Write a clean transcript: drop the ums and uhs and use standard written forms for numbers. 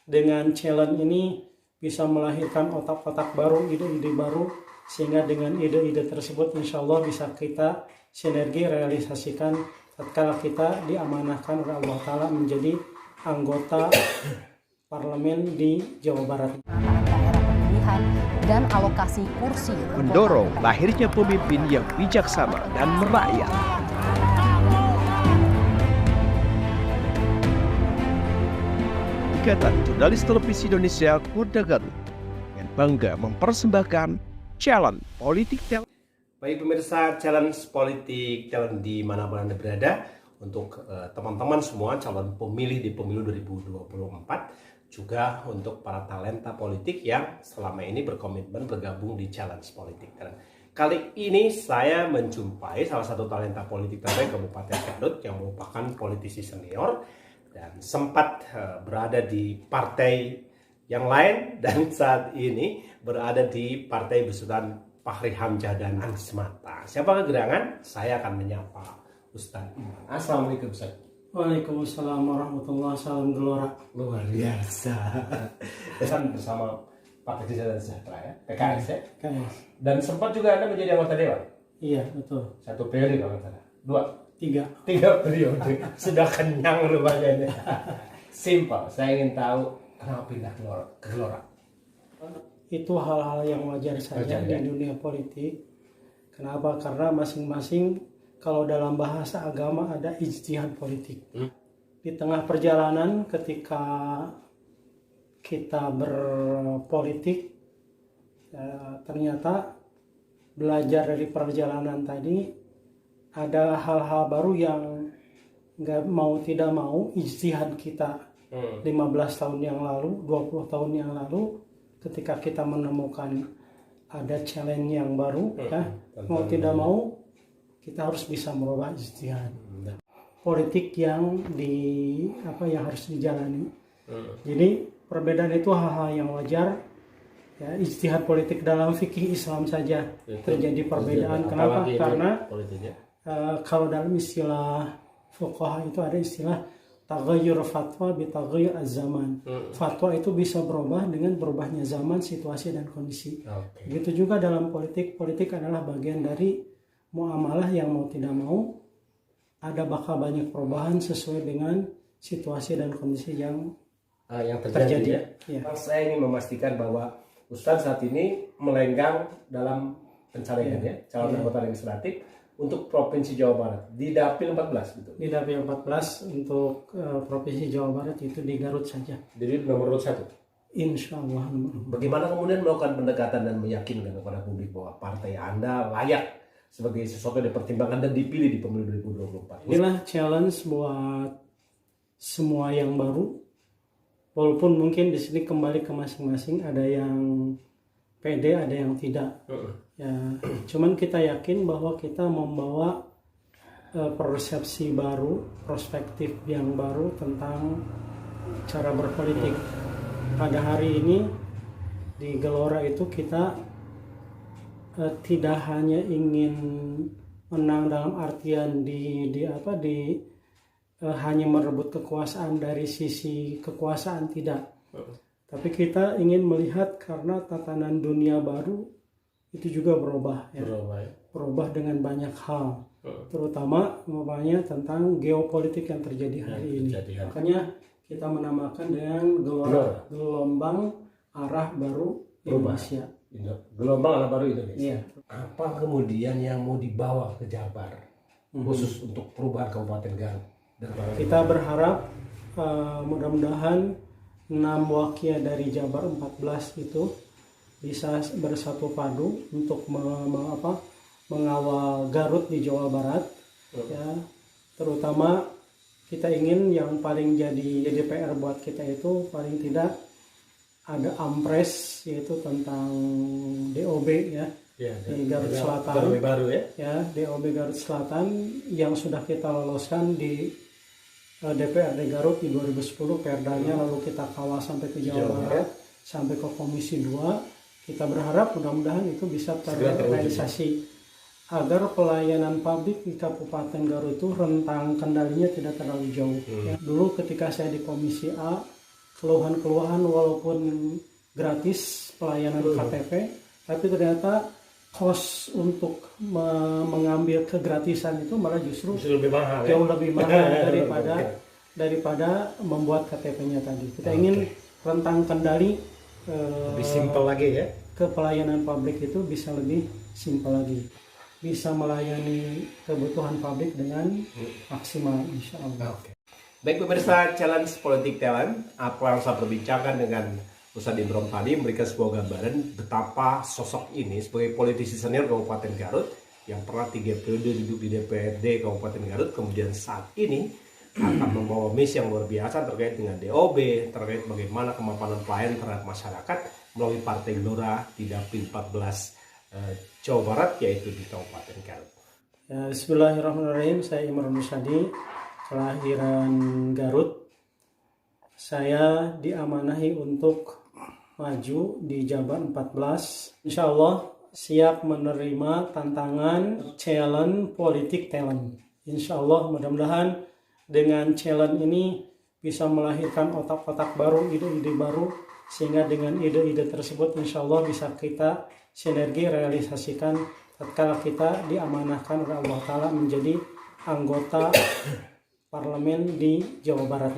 dengan challenge ini bisa melahirkan otak-otak baru, ide-ide baru, sehingga dengan ide-ide tersebut insya Allah bisa kita sinergi realisasikan tatkala kita diamanahkan oleh Allah Ta'ala menjadi anggota parlemen di Jawa Barat. Daerah pemilihan dan alokasi kursi mendorong lahirnya pemimpin yang bijaksana dan merakyat. Ikatan Jurnalis Televisi Indonesia Kurda Garut dengan bangga mempersembahkan Challenge Politik Talent. Baik pemirsa, Challenge Politik Talent di mana-mana Anda berada, untuk teman-teman semua calon pemilih di pemilu 2024, juga untuk para talenta politik yang selama ini berkomitmen bergabung di Challenge Politik Talent. Kali ini saya menjumpai salah satu talenta politik terbaik Kabupaten Garut yang merupakan politisi senior dan sempat berada di partai yang lain dan saat ini berada di partai besutan Fachri Hamzah dan Anies Mata. Siapa kegerangan? Saya akan menyapa Ustadz Iman. Assalamualaikum Ustaz. Waalaikumsalam warahmatullahi wabarakatuh. Salam gelora. Luar biasa. Pesan bersama Partai Keadilan Sejahtera ya, PKS ya. KS. Dan sempat juga Anda menjadi anggota dewan. Iya, betul. 1 periode kalau nggak salah. 3. 3 periode. Sudah kenyang rupanya ini. Simpel. Saya ingin tahu kenapa pindah ke Gelora. Itu hal-hal yang wajar saja di dunia politik. Kenapa? Karena masing-masing kalau dalam bahasa agama ada ijtihad politik. Di tengah perjalanan ketika kita berpolitik, ternyata belajar dari perjalanan tadi ada hal-hal baru yang nggak mau tidak mau ijtihad kita 15 tahun yang lalu, 20 tahun yang lalu, ketika kita menemukan ada challenge yang baru, mau tidak mau kita harus bisa merubah ijtihad politik yang harus dijalani. Jadi perbedaan itu hal-hal yang wajar. Ya, ijtihad politik dalam fikih Islam saja terjadi perbedaan. Kenapa? Karena kalau dalam istilah fuqaha itu ada istilah taghayyur fatwa bi taghayyur az-zaman. Fatwa itu bisa berubah dengan berubahnya zaman, situasi dan kondisi. Begitu juga dalam politik. Politik adalah bagian dari muamalah yang mau tidak mau ada bakal banyak perubahan sesuai dengan situasi dan kondisi yang terjadi. Ya. Saya ingin memastikan bahwa Ustadz saat ini melenggang dalam pencalegan calon anggota legislatif untuk Provinsi Jawa Barat di Dapil 14 gitu. Di Dapil 14 untuk Provinsi Jawa Barat itu di Garut saja. Jadi nomor 1. Insya Allah. Bagaimana kemudian melakukan pendekatan dan meyakinkan kepada publik bahwa partai Anda layak sebagai sesuatu yang dipertimbangkan dan dipilih di pemilu 2024? Inilah challenge buat semua yang baru. Walaupun mungkin di sini kembali ke masing-masing, ada yang pede, ada yang tidak. Ya, cuman kita yakin bahwa kita membawa persepsi baru, perspektif yang baru tentang cara berpolitik. Pada hari ini di Gelora itu kita tidak hanya ingin menang dalam artian hanya merebut kekuasaan dari sisi kekuasaan, tidak. Tapi kita ingin melihat karena tatanan dunia baru itu juga berubah. Berubah dengan banyak hal. Terutama umpamanya tentang geopolitik yang terjadi hari ini. Makanya kita menamakan dengan gelombang arah baru Indonesia. Gelombang arah baru Indonesia. Iya. Apa kemudian yang mau dibawa ke Jabar khusus untuk perubahan Kabupaten Garut? Kita berharap mudah-mudahan 6 wakil dari Jabar 14 itu bisa bersatu padu untuk mengawal Garut di Jawa Barat. Ya, terutama kita ingin yang paling jadi PR buat kita itu paling tidak ada ampres, yaitu tentang DOB di Garut Selatan. DOB baru DOB Garut Selatan yang sudah kita loloskan di DPRD Garut di 2010 perdanya, lalu kita kawal sampai ke Jawa Barat, sampai ke Komisi 2. Kita berharap mudah-mudahan itu bisa terrealisasi agar pelayanan publik di Kabupaten Garut itu rentang kendalinya tidak terlalu jauh. Dulu ketika saya di Komisi A, keluhan-keluhan walaupun gratis pelayanan KTP, tapi ternyata cost untuk mengambil kegratisan itu malah justru lebih mahal, jauh lebih mahal daripada membuat KTP-nya tadi. Kita ingin rentang kendali lebih simpel lagi ya. Ke pelayanan publik itu bisa lebih simpel lagi, bisa melayani kebutuhan publik dengan maksimal, insya Allah. Baik pemirsa Challenge Politik Talent, apa yang saya perbincangkan dengan Ustadz Imron tadi memberikan sebuah gambaran betapa sosok ini sebagai politisi senior Kabupaten Garut yang pernah 3 periode duduk di DPRD Kabupaten Garut, kemudian saat ini akan membawa misi yang luar biasa terkait dengan DOB, terkait bagaimana kemapanan pelayan terhadap masyarakat melalui Partai Gelora di Dapil 14 Jawa Barat, yaitu di Kabupaten Garut. Ya, bismillahirrahmanirrahim. Saya Imron Musyadi, kelahiran Garut. Saya diamanahi untuk maju di Jabar 14. Insya Allah siap menerima tantangan challenge politik talent. Insya Allah mudah-mudahan dengan challenge ini bisa melahirkan otak-otak baru, ide-ide baru, sehingga dengan ide-ide tersebut insya Allah bisa kita sinergi realisasikan tatkala kita diamanahkan oleh Allah Ta'ala menjadi anggota parlemen di Jawa Barat.